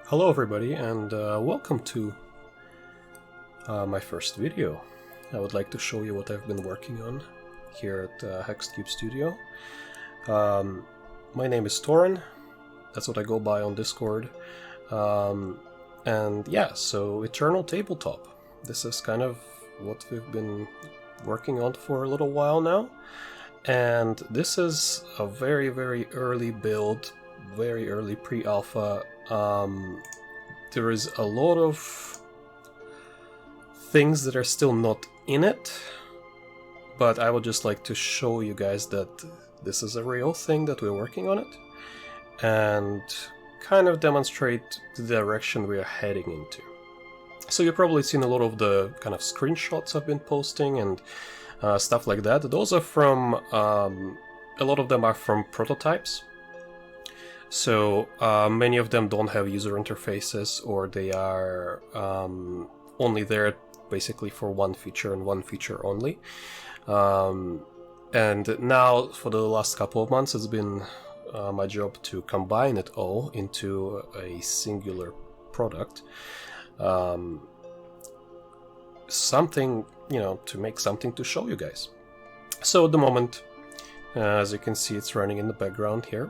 Hello everybody, and welcome to my first video. I would like to show you what I've been working on here at Hexcube Studio. My name is Torin, that's what I go by on Discord. And yeah, so Eternal Tabletop. This is kind of what we've been working on for a little while now. And this is a very, very early build, very early pre-alpha. There is a lot of things that are still not in it, but I would just like to show you guys that this is a real thing, that we're working on it, and kind of demonstrate the direction we are heading into. So you've probably seen a lot of the kind of screenshots I've been posting and stuff like that. Those are from, a lot of them are from prototypes. So many of them don't have user interfaces, or they are only there basically for one feature and one feature only. And now for the last couple of months it's been my job to combine it all into a singular product. Something, you know, to make something to show you guys. So at the moment, as you can see, it's running in the background here.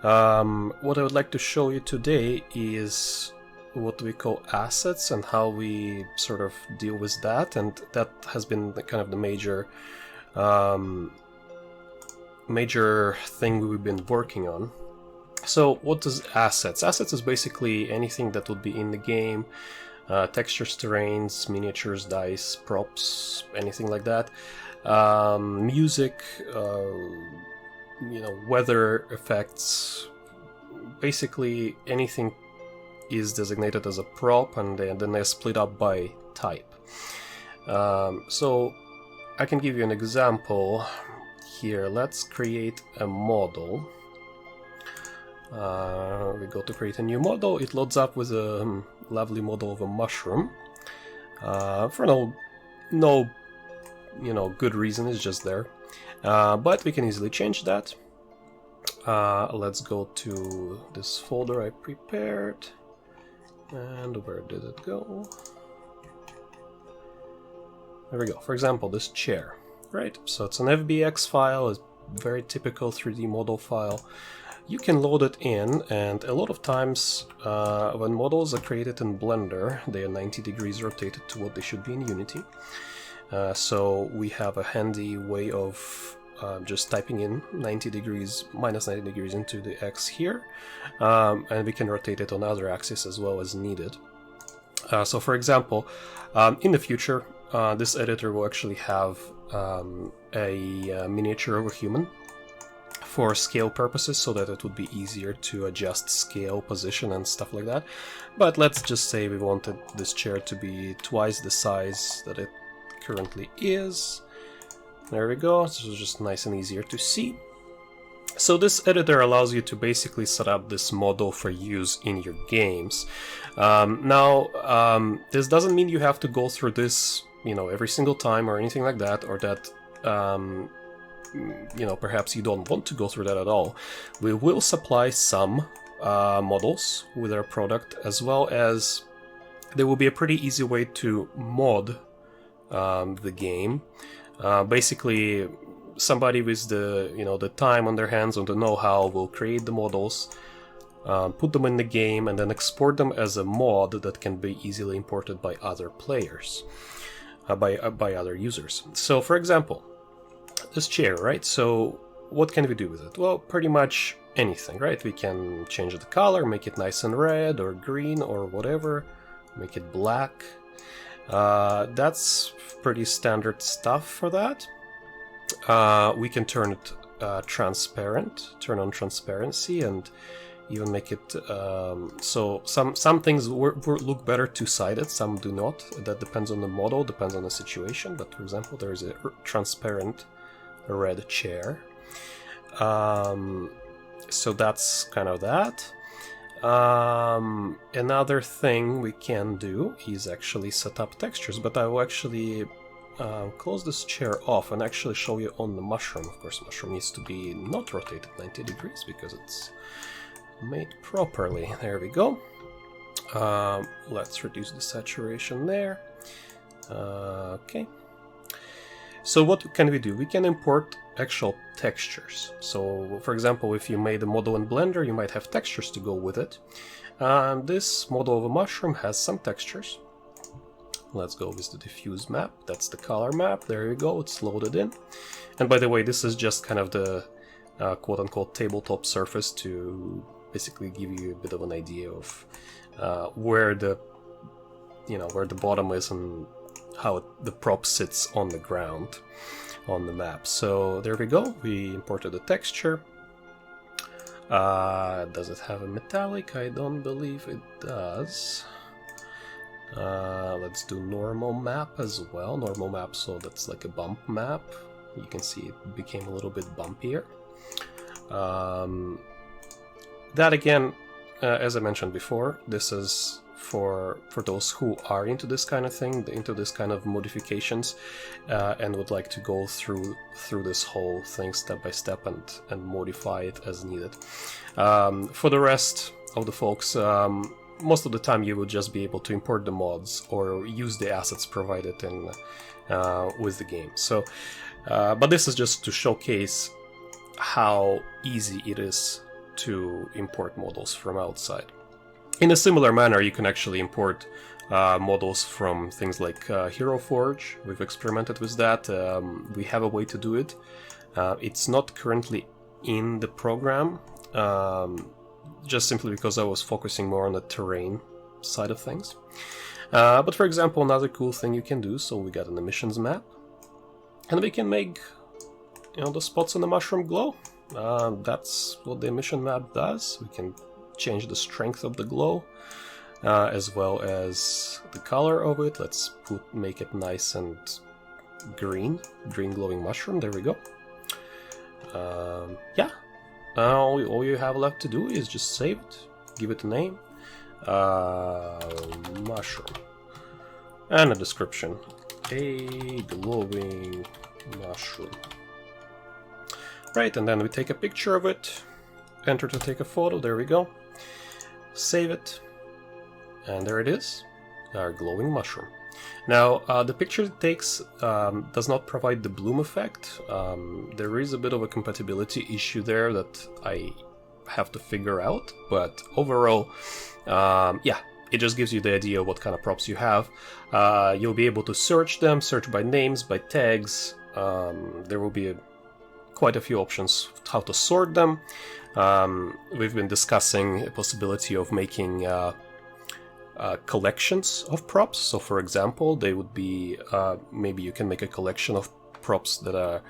What I would like to show you today is what we call assets and how we sort of deal with that, and that has been the kind of the major thing we've been working on. So what is assets? Assets is basically anything that would be in the game, textures, terrains, miniatures, dice, props, anything like that. Music, you know, weather effects, basically anything is designated as a prop, and then they're split up by type. So I can give you an example here. Let's create a model. We go to create a new model. It loads up with a lovely model of a mushroom. For no you know, good reason, it's just there. But we can easily change that. Let's go to this folder I prepared. And where did it go? There we go. For example, this chair, right? So it's an FBX file, a very typical 3D model file. You can load it in, and a lot of times when models are created in Blender, they are 90 degrees rotated to what they should be in Unity. So we have a handy way of just typing in 90 degrees, minus 90 degrees into the X here, and we can rotate it on other axes as well as needed. So for example, in the future, this editor will actually have a miniature of a human for scale purposes, so that it would be easier to adjust scale, position, and stuff like that. But let's just say we wanted this chair to be twice the size that it currently is. There we go. This is just nice and easier to see. So this editor allows you to basically set up this model for use in your games. Now, this doesn't mean you have to go through this, you know, every single time or anything like that, or that, you know, perhaps you don't want to go through that at all. We will supply some models with our product, as well as there will be a pretty easy way to mod the game. Basically, somebody with the, you know, the time on their hands and the know-how will create the models, put them in the game, and then export them as a mod that can be easily imported by other players, by other users. So, for example, this chair, right? So, what can we do with it? Well, pretty much anything, right? We can change the color, make it nice and red or green or whatever, make it black. That's pretty standard stuff for that. We can turn it transparent, turn on transparency, and even make it so some things look better two-sided, some do not. That depends on the model, depends on the situation. But for example, there is a transparent red chair. So that's kind of that. Another thing we can do is actually set up textures, but I will actually close this chair off and actually show you on the mushroom. Of course, mushroom needs to be not rotated 90 degrees because it's made properly. There we go. Let's reduce the saturation there. Okay. So what can we do? We can import actual textures. So, for example, if you made a model in Blender, you might have textures to go with it. This model of a mushroom has some textures. Let's go with the diffuse map. That's the color map. There you go. It's loaded in. And by the way, this is just kind of the quote-unquote tabletop surface to basically give you a bit of an idea of where the bottom is and how the prop sits on the ground on the map. So there we go. We imported the texture. Does it have a metallic? I don't believe it does. Let's do normal map as well. Normal map, so that's like a bump map. You can see it became a little bit bumpier. That again, as I mentioned before, this is for those who are into this kind of thing, into this kind of modifications, and would like to go through this whole thing step by step and modify it as needed. For the rest of the folks, most of the time you will just be able to import the mods or use the assets provided in with the game. So, but this is just to showcase how easy it is to import models from outside. In a similar manner, you can actually import models from things like Hero Forge. We've experimented with that. We have a way to do it. It's not currently in the program, just simply because I was focusing more on the terrain side of things. But for example, another cool thing you can do, so we got an emissions map, and we can make the spots on the mushroom glow. That's what the emission map does. We can change the strength of the glow, as well as the color of it. Let's make it nice and green glowing mushroom. There we go. Yeah, all you have left to do is just save it, give it a name, mushroom, and a description, a glowing mushroom. Right, and then we take a picture of it, enter to take a photo. There we go. Save it, and there it is, our glowing mushroom. Now, the picture it takes does not provide the bloom effect. There is a bit of a compatibility issue there that I have to figure out, but overall, yeah, it just gives you the idea of what kind of props you have. You'll be able to search them, search by names, by tags. There will be quite a few options how to sort them. We've been discussing a possibility of making collections of props. So for example, they would be, maybe you can make a collection of props that are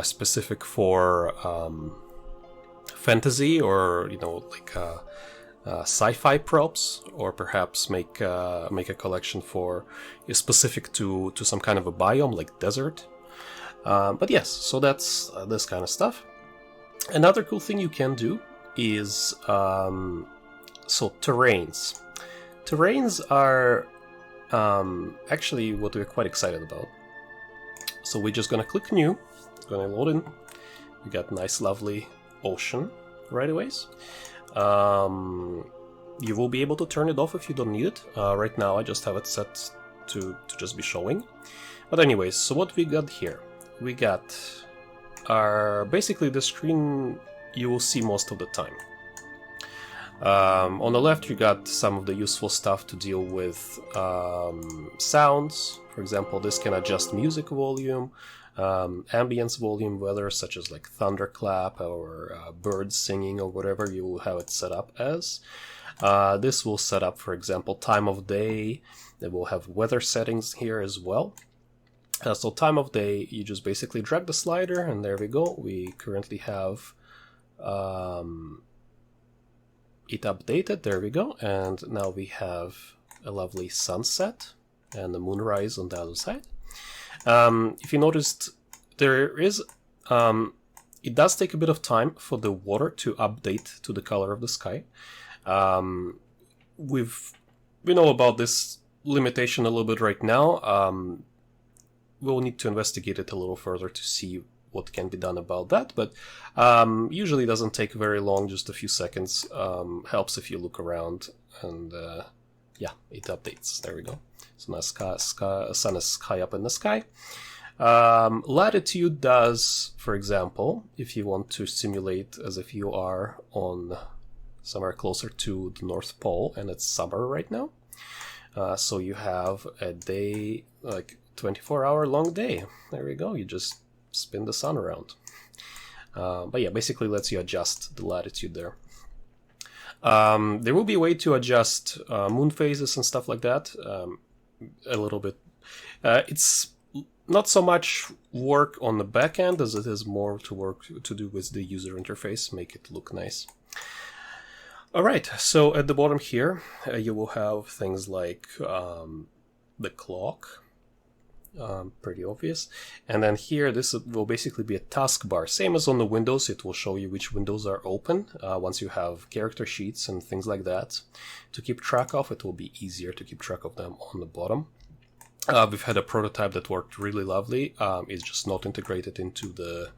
specific for fantasy, or like sci-fi props, or perhaps make a collection for specific to some kind of a biome like desert. But yes, so that's this kind of stuff. Another cool thing you can do is so terrains. Terrains are actually what we're quite excited about. So we're just gonna click new, gonna load in. We got nice, lovely ocean right away. You will be able to turn it off if you don't need it. Right now I just have it set to just be showing. But anyways, so what we got here? We got our basically the screen you will see most of the time. On the left you got some of the useful stuff to deal with sounds. For example, this can adjust music volume, ambience volume, weather such as like thunderclap or birds singing or whatever you will have it set up as. This will set up, for example, time of day. It will have weather settings here as well. So time of day, you just basically drag the slider, and there we go. We currently have it updated. There we go. And now we have a lovely sunset and the moonrise on the other side. If you noticed, there is it does take a bit of time for the water to update to the color of the sky. We know about this limitation a little bit right now. We'll need to investigate it a little further to see what can be done about that, but usually doesn't take very long, just a few seconds. Helps if you look around and yeah, it updates. There we go. So now sun is high up in the sky. Latitude does, for example, if you want to simulate as if you are on somewhere closer to the North Pole and it's summer right now. So you have a day, like 24-hour long day. There we go. You just spin the sun around. But yeah, basically lets you adjust the latitude there. There will be a way to adjust moon phases and stuff like that a little bit. It's not so much work on the back end as it is more to do with the user interface, make it look nice. Alright, so at the bottom here, you will have things like the clock, pretty obvious. And then here, this will basically be a taskbar. Same as on the windows, it will show you which windows are open. Once you have character sheets and things like that to keep track of, it will be easier to keep track of them on the bottom. We've had a prototype that worked really lovely. It's just not integrated into the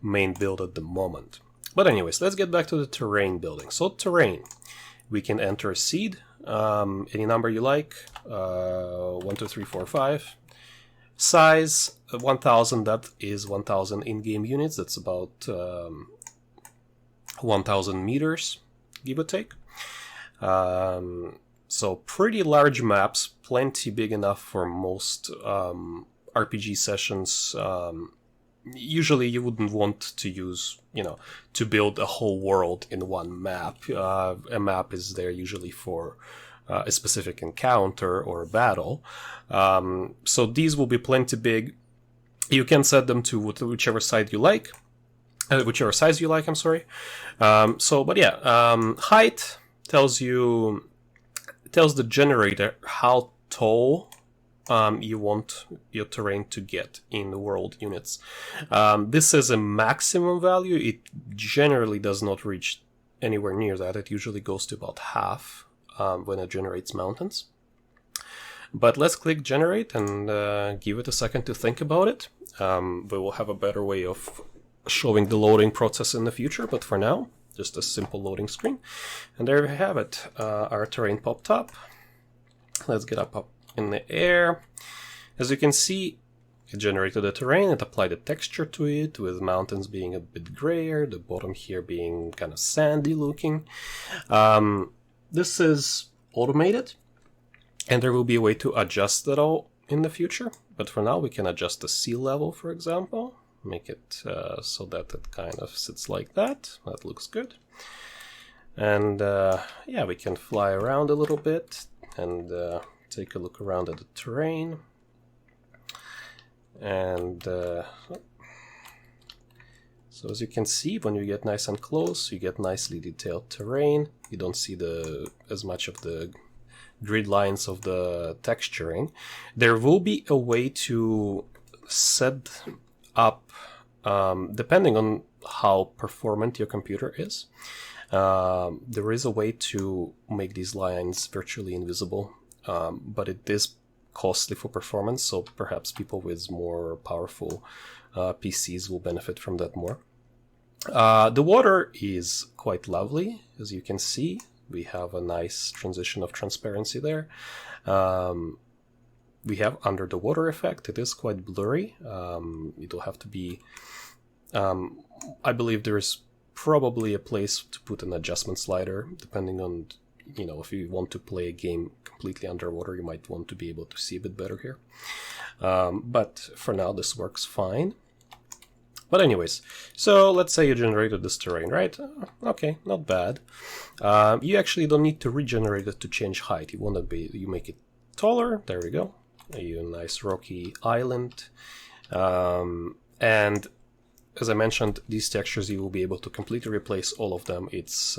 main build at the moment. But anyways, let's get back to the terrain building. So terrain, we can enter a seed, any number you like, 1, 2, 3, 4, 5. Size 1000, that is 1000 in-game units. That's about 1000 meters, give or take. So pretty large maps, plenty big enough for most RPG sessions. Usually you wouldn't want to use, to build a whole world in one map. A map is there usually for a specific encounter or a battle. So these will be plenty big. You can set them to whichever side you like, whichever size you like, I'm sorry. But yeah, height tells the generator how tall you want your terrain to get in the world units. This is a maximum value. It generally does not reach anywhere near that. It usually goes to about half when it generates mountains. But let's click generate and give it a second to think about it. We will have a better way of showing the loading process in the future, but for now, just a simple loading screen. And there we have it. Our terrain popped up. Let's get up in the air. As you can see, it generated a terrain, it applied a texture to it, with mountains being a bit grayer, the bottom here being kind of sandy looking. This is automated, and there will be a way to adjust that all in the future. But for now, we can adjust the sea level, for example. Make it so that it kind of sits like that. That looks good. And yeah, we can fly around a little bit and take a look around at the terrain. And so as you can see, when you get nice and close, you get nicely detailed terrain. You don't see as much of the grid lines of the texturing. There will be a way to set up, depending on how performant your computer is, there is a way to make these lines virtually invisible, but it is costly for performance, so perhaps people with more powerful PCs will benefit from that more. The water is quite lovely, as you can see. We have a nice transition of transparency there. We have under the water effect. It is quite blurry. It'll have to be... I believe there's probably a place to put an adjustment slider, depending on, if you want to play a game completely underwater, you might want to be able to see a bit better here. But for now, this works fine. But anyways, so let's say you generated this terrain, right? Okay, not bad. You actually don't need to regenerate it to change height. You make it taller. There we go. A nice rocky island. And as I mentioned, these textures, you will be able to completely replace all of them. It's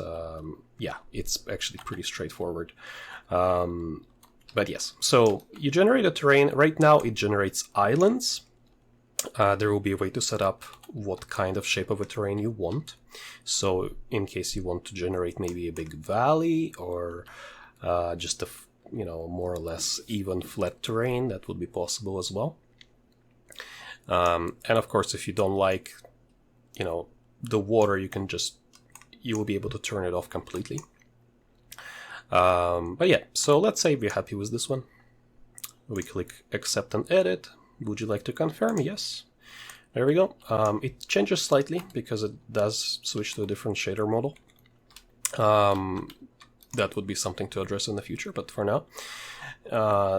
actually pretty straightforward. But yes, so you generate a terrain. Right now, it generates islands. There will be a way to set up what kind of shape of a terrain you want. So in case you want to generate maybe a big valley or just a more or less even flat terrain, that would be possible as well. And of course, if you don't like the water, you will be able to turn it off completely. But yeah, so let's say we're happy with this one. We click accept and edit. Would you like to confirm? Yes. There we go. It changes slightly because it does switch to a different shader model. That would be something to address in the future, but for now,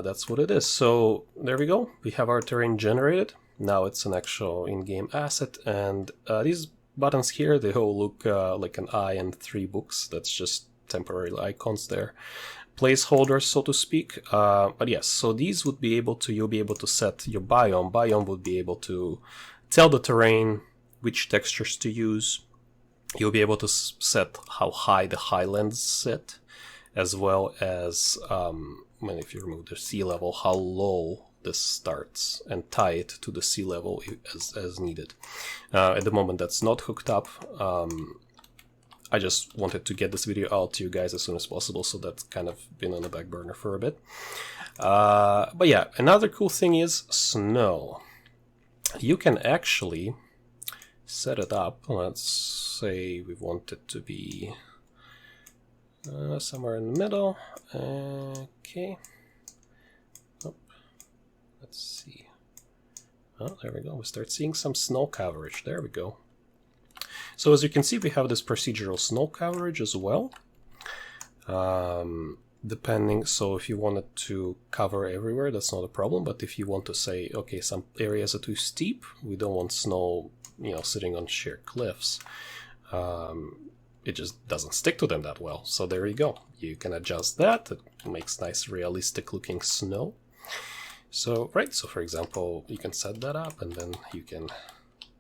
that's what it is. So there we go. We have our terrain generated. Now it's an actual in-game asset, and these buttons here, they all look like an eye and 3 books. That's just temporary icons there. Placeholders, so to speak. But yes, so these would be able to, you'll be able to set your biome. Biome would be able to tell the terrain which textures to use. You'll be able to set how high the highlands sit, as well as, if you remove the sea level, how low this starts, and tie it to the sea level as needed. At the moment that's not hooked up. I just wanted to get this video out to you guys as soon as possible, so that's kind of been on the back burner for a bit. But yeah, another cool thing is snow. You can actually set it up. Let's say we want it to be somewhere in the middle. Okay. Oh, let's see. Oh, there we go. We start seeing some snow coverage. There we go. So as you can see, we have this procedural snow coverage as well. Depending, so if you wanted to cover everywhere, that's not a problem. But if you want to say, okay, some areas are too steep, we don't want snow, sitting on sheer cliffs. It just doesn't stick to them that well. So there you go. You can adjust that. It makes nice, realistic looking snow. So, right. So for example, you can set that up, and then you can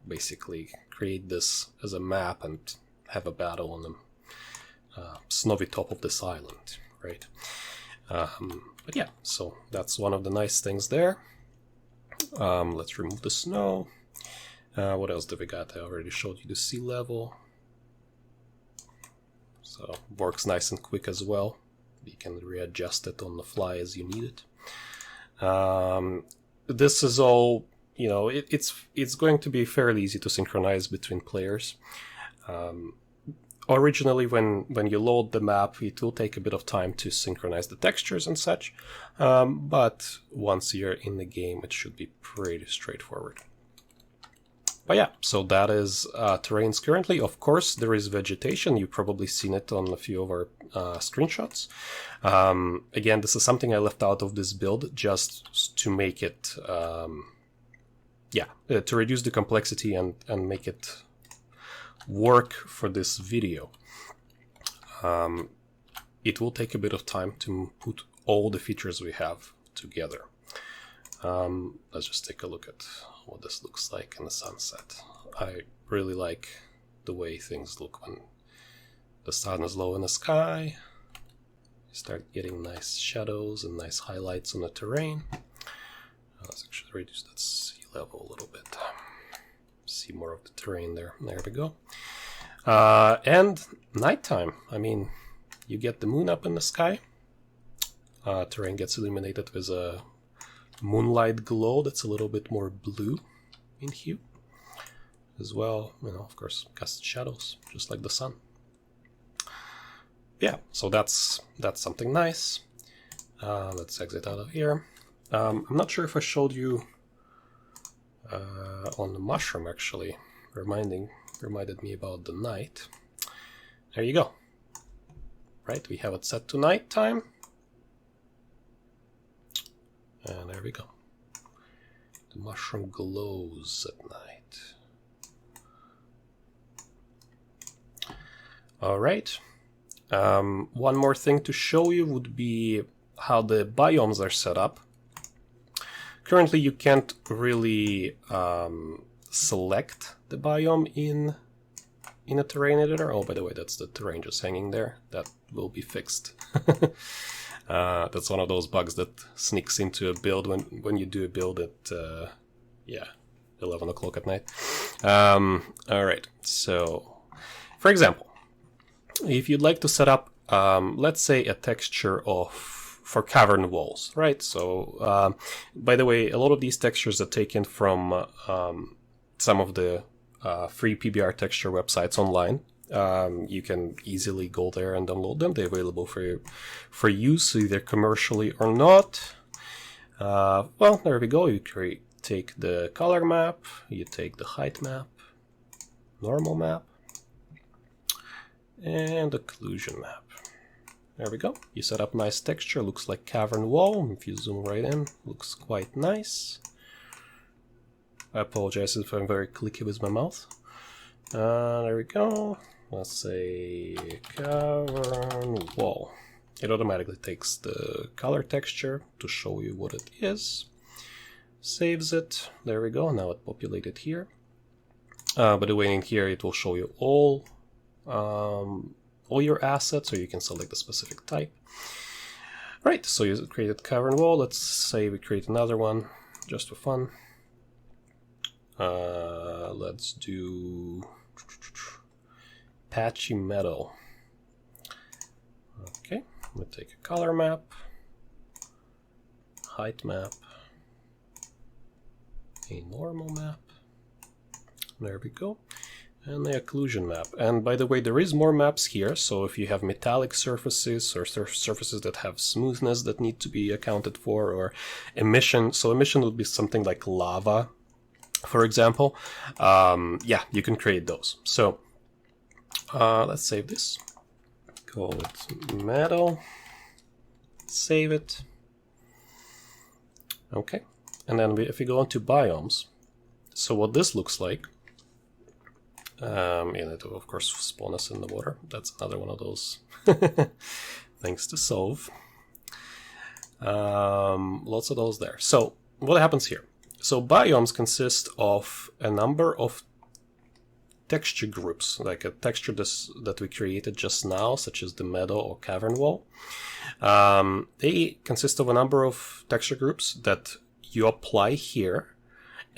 basically create this as a map and have a battle on the snowy top of this island, right? But yeah, so that's one of the nice things there. Let's remove the snow. What else do we got? I already showed you the sea level. So works nice and quick as well. You can readjust it on the fly as you need it. This is all, it's going to be fairly easy to synchronize between players. Originally, when you load the map, it will take a bit of time to synchronize the textures and such, but once you're in the game, it should be pretty straightforward. But yeah, so that is terrains currently. Of course, there is vegetation. You've probably seen it on a few of our screenshots. Again, this is something I left out of this build just to make it, to reduce the complexity and make it work for this video. It will take a bit of time to put all the features we have together. Let's just take a look at what this looks like in the sunset. I really like the way things look when the sun is low in the sky. You start getting nice shadows and nice highlights on the terrain. Let's actually reduce that sea level a little bit. See more of the terrain there. There we go. And nighttime. I mean, you get the moon up in the sky. Terrain gets illuminated with a moonlight glow that's a little bit more blue in hue. As well, of course, casts shadows, just like the sun. Yeah, so that's something nice. Let's exit out of here. I'm not sure if I showed you on the mushroom, actually, reminded me about the night. There you go. Right, we have it set to nighttime. And there we go. The mushroom glows at night. All right. One more thing to show you would be how the biomes are set up. Currently, you can't really select the biome in a terrain editor. Oh, by the way, that's the terrain just hanging there. That will be fixed. That's one of those bugs that sneaks into a build when you do a build at 11 o'clock at night. All right, so for example, if you'd like to set up, let's say, a texture for cavern walls, right? So, by the way, a lot of these textures are taken from some of the free PBR texture websites online. You can easily go there and download them. They're available for use, either commercially or not. Well, there we go. You take the color map, you take the height map, normal map, and occlusion map. There we go. You set up nice texture, looks like cavern wall. If you zoom right in, looks quite nice. I apologize if I'm very clicky with my mouth. There we go. Let's say cavern wall. It automatically takes the color texture to show you what it is. Saves it. There we go. Now it populated here. By the way, in here it will show you all your assets, or you can select a specific type. Right, so you created cavern wall. Let's say we create another one just for fun. Let's do patchy metal. Okay, I'm gonna take a color map, height map, a normal map. There we go. And the occlusion map. And by the way, there is more maps here, so if you have metallic surfaces or surfaces that have smoothness that need to be accounted for, or emission, so emission would be something like lava, for example. Yeah, you can create those. So let's save this. Call it metal. Save it. Okay. And then if we go on to biomes, so what this looks like, and it will of course spawn us in the water. That's another one of those things to solve. Lots of those there. So what happens here? So biomes consist of a number of texture groups, like a texture that we created just now, such as the meadow or cavern wall. They consist of a number of texture groups that you apply here.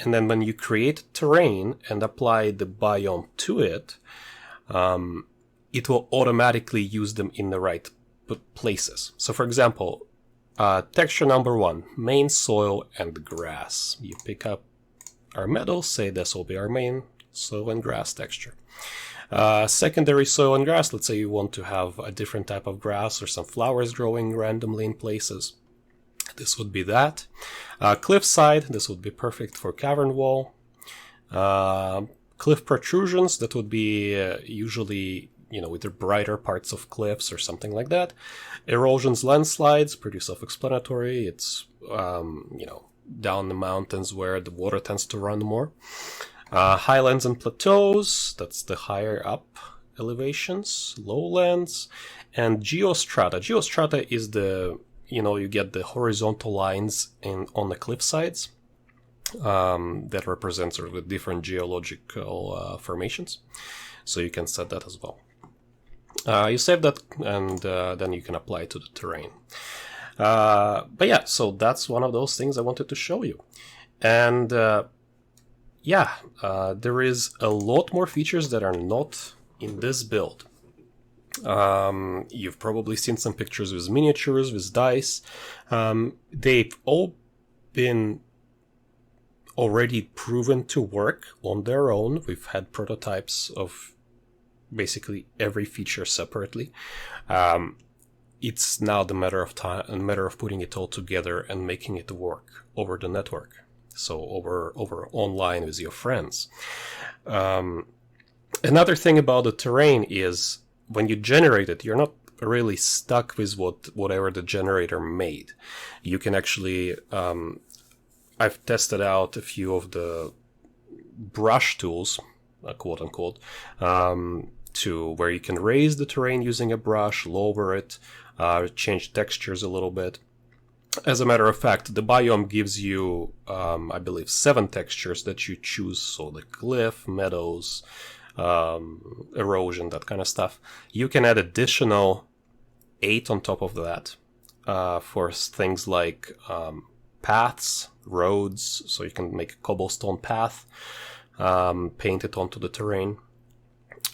And then when you create terrain and apply the biome to it, it will automatically use them in the right places. So for example, texture number 1, main soil and grass. You pick up our meadow, say this will be our main soil and grass texture. Secondary soil and grass, let's say you want to have a different type of grass or some flowers growing randomly in places. This would be that. Cliffside, this would be perfect for cavern wall. Cliff protrusions, that would be usually, either brighter parts of cliffs or something like that. Erosions, landslides, pretty self-explanatory. It's, down the mountains where the water tends to run more. Highlands and plateaus, that's the higher up elevations. Lowlands. And geostrata. Geostrata is the you get the horizontal lines on the cliff sides that represent sort of the different geological formations. So you can set that as well. You save that, and then you can apply it to the terrain. But yeah, so that's one of those things I wanted to show you. And there is a lot more features that are not in this build. You've probably seen some pictures with miniatures, with dice. They've all been already proven to work on their own. We've had prototypes of basically every feature separately. It's now a matter of putting it all together and making it work over the network. So over online with your friends. Another thing about the terrain is, when you generate it, you're not really stuck with whatever the generator made. You can actually, I've tested out a few of the brush tools, quote unquote, to where you can raise the terrain using a brush, lower it, change textures a little bit. As a matter of fact, the biome gives you, I believe, 7 textures that you choose. So the cliff, meadows, erosion, that kind of stuff. You can add additional 8 on top of that for things like paths, roads, so you can make a cobblestone path, paint it onto the terrain.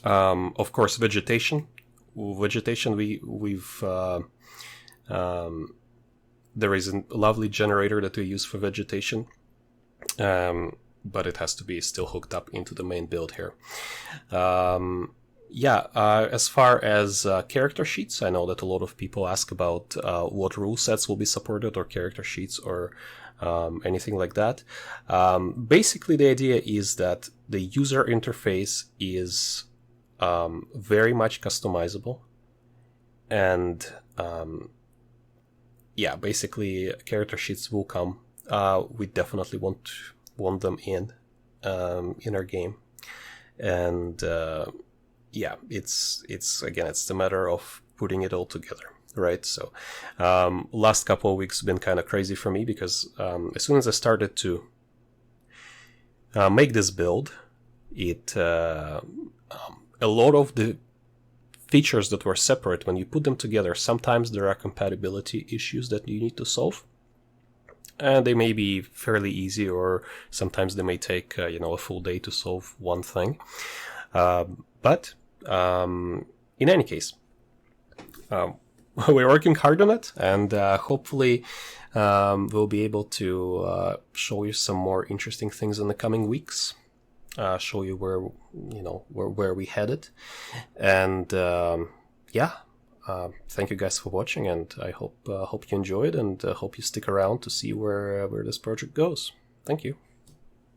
Of course, vegetation. There is a lovely generator that we use for vegetation. But it has to be still hooked up into the main build here. Yeah, as far as character sheets, I know that a lot of people ask about what rule sets will be supported, or character sheets, or anything like that. Basically, the idea is that the user interface is very much customizable, and yeah, basically, character sheets will come. We definitely want them in our game, and yeah, it's again, it's the matter of putting it all together, right? So last couple of weeks have been kind of crazy for me, because as soon as I started to make this build, it a lot of the features that were separate, when you put them together, sometimes there are compatibility issues that you need to solve, and they may be fairly easy, or sometimes they may take a full day to solve one thing. But in any case, we're working hard on it, and hopefully we'll be able to show you some more interesting things in the coming weeks. Show you where we headed, and yeah. Thank you guys for watching, and I hope you enjoyed, and hope you stick around to see where this project goes. Thank you.